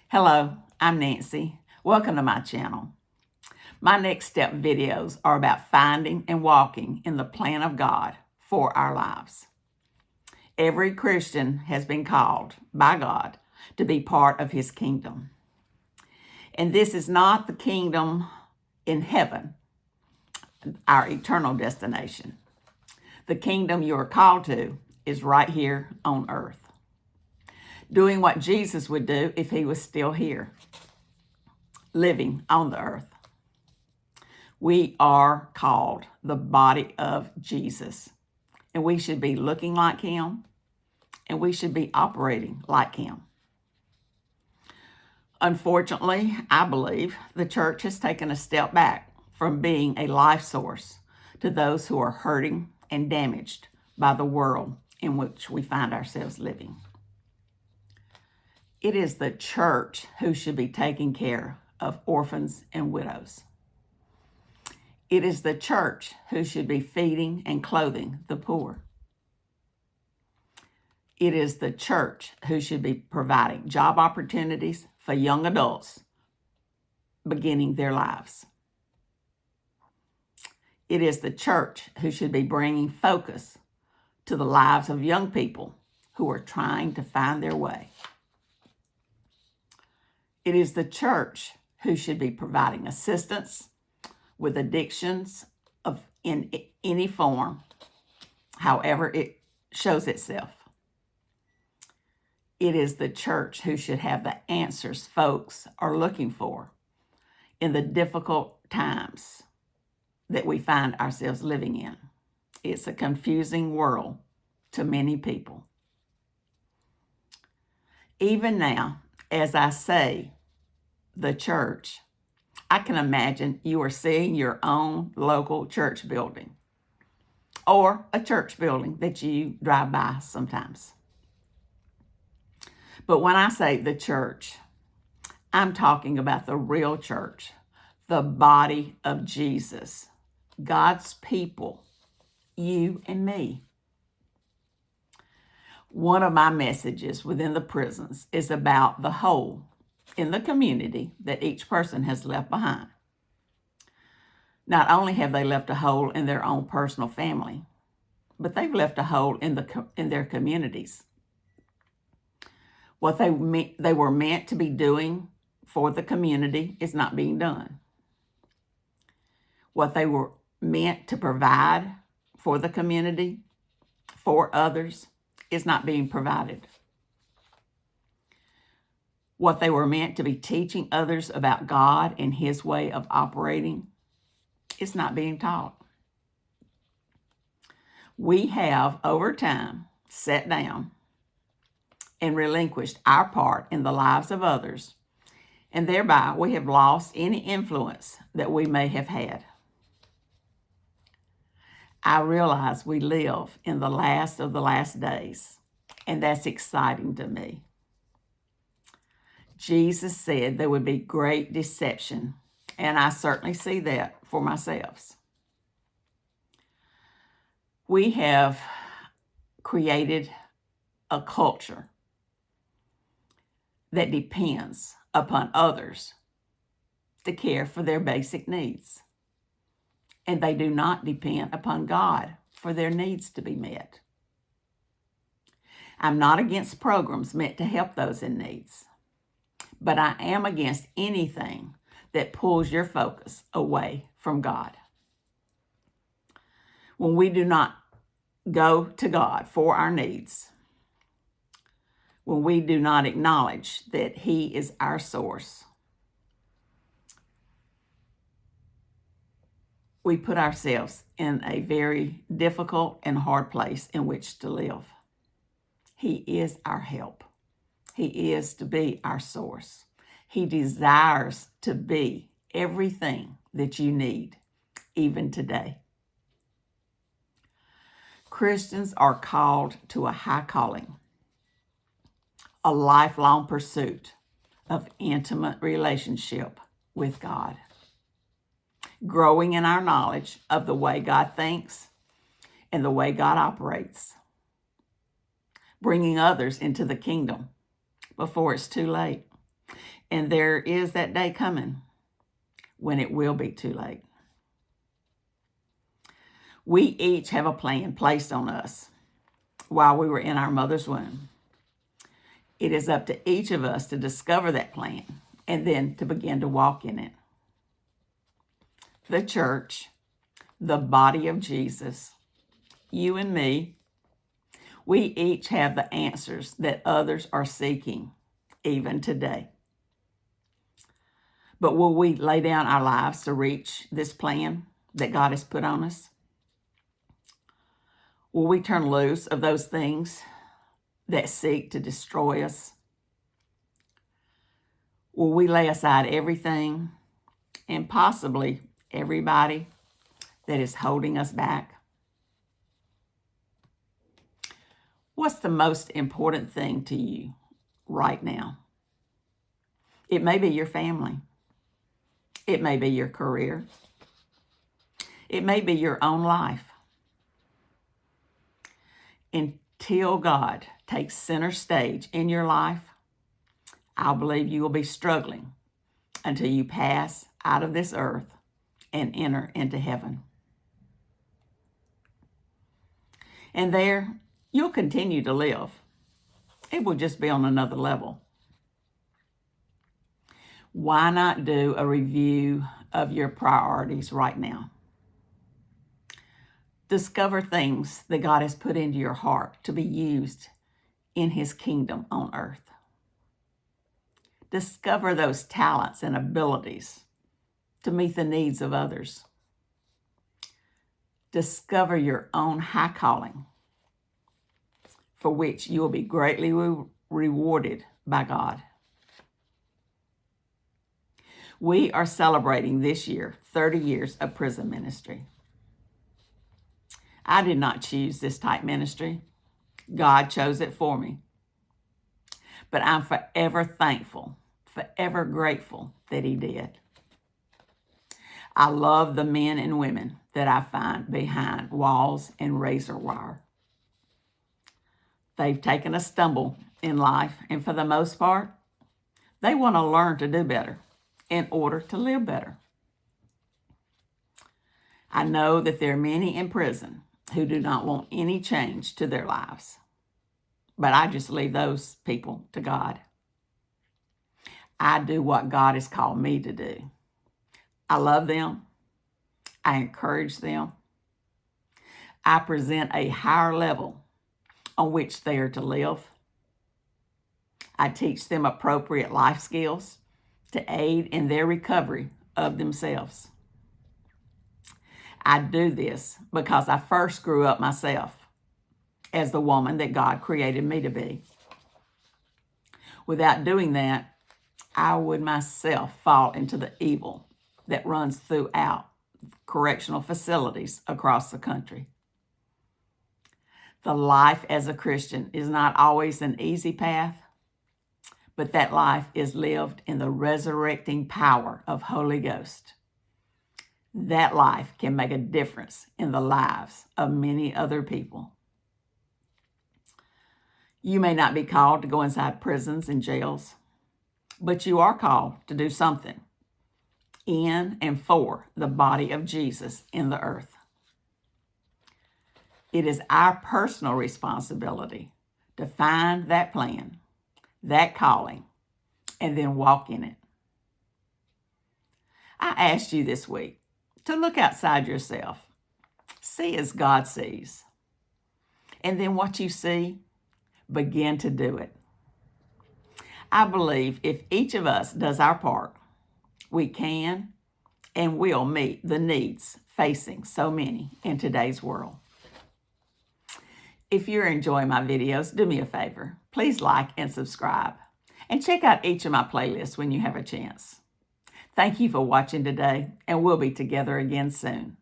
Hello, I'm Nancy. Welcome to my channel. My next step videos are about finding and walking in the plan of God for our lives. Every Christian has been called by God to be part of His kingdom. And this is not the kingdom in heaven, our eternal destination. The kingdom you are called to is right here on earth, doing what Jesus would do if He was still here, living on the earth. We are called the body of Jesus, and we should be looking like Him, and we should be operating like Him. Unfortunately, I believe the church has taken a step back from being a life source to those who are hurting and damaged by the world in which we find ourselves living. It is the church who should be taking care of orphans and widows. It is the church who should be feeding and clothing the poor. It is the church who should be providing job opportunities for young adults beginning their lives. It is the church who should be bringing focus to the lives of young people who are trying to find their way. It is the church who should be providing assistance with addictions in any form, however it shows itself. It is the church who should have the answers folks are looking for in the difficult times that we find ourselves living in. It's a confusing world to many people. Even now, as I say, the church, I can imagine you are seeing your own local church building or a church building that you drive by sometimes. But when I say the church, I'm talking about the real church, the body of Jesus, God's people, you and me. One of my messages within the prisons is about the hole in the community that each person has left behind. Not only have they left a hole in their own personal family, but they've left a hole in their communities. What they were meant to be doing for the community is not being done. What they were meant to provide for the community, for others, is not being provided. What they were meant to be teaching others about God and His way of operating is not being taught. We have, over time, sat down and relinquished our part in the lives of others, and thereby we have lost any influence that we may have had. I realize we live in the last of the last days, and that's exciting to me. Jesus said there would be great deception, and I certainly see that for myself. We have created a culture that depends upon others to care for their basic needs, and they do not depend upon God for their needs to be met. I'm not against programs meant to help those in needs, but I am against anything that pulls your focus away from God. When we do not go to God for our needs, when we do not acknowledge that He is our source, we put ourselves in a very difficult and hard place in which to live. He is our help. He is to be our source. He desires to be everything that you need, even today. Christians are called to a high calling, a lifelong pursuit of intimate relationship with God, growing in our knowledge of the way God thinks and the way God operates, bringing others into the kingdom before it's too late, And there is that day coming when it will be too late. We each have a plan placed on us while we were in our mother's womb. It is up to each of us to discover that plan and then to begin to walk in it. The church, the body of Jesus, you and me, we each have the answers that others are seeking, even today. But will we lay down our lives to reach this plan that God has put on us? Will we turn loose of those things that seek to destroy us? Will we lay aside everything and possibly everybody that is holding us back? What's the most important thing to you right now? It may be your family. It may be your career. It may be your own life. Until God takes center stage in your life, I believe you will be struggling until you pass out of this earth and enter into heaven. And there, you'll continue to live. It will just be on another level. Why not do a review of your priorities right now? Discover things that God has put into your heart to be used in His kingdom on earth. Discover those talents and abilities to meet the needs of others. Discover your own high calling, for which you will be greatly rewarded by God. We are celebrating this year 30 years of prison ministry. I did not choose this type ministry. God chose it for me. But I'm forever thankful, forever grateful that He did. I love the men and women that I find behind walls and razor wire. They've taken a stumble in life, and for the most part, they want to learn to do better in order to live better. I know that there are many in prison who do not want any change to their lives, but I just leave those people to God. I do what God has called me to do. I love them. I encourage them. I present a higher level on which they are to live. I teach them appropriate life skills to aid in their recovery of themselves. I do this because I first grew up myself as the woman that God created me to be. Without doing that, I would myself fall into the evil that runs throughout correctional facilities across the country. The life as a Christian is not always an easy path, but that life is lived in the resurrecting power of Holy Ghost. That life can make a difference in the lives of many other people. You may not be called to go inside prisons and jails, but you are called to do something in and for the body of Jesus in the earth. It is our personal responsibility to find that plan, that calling, and then walk in it. I asked you this week to look outside yourself, see as God sees, and then what you see, begin to do it. I believe if each of us does our part, we can and will meet the needs facing so many in today's world. If you're enjoying my videos, do me a favor. Please like and subscribe, and check out each of my playlists when you have a chance. Thank you for watching today, and we'll be together again soon.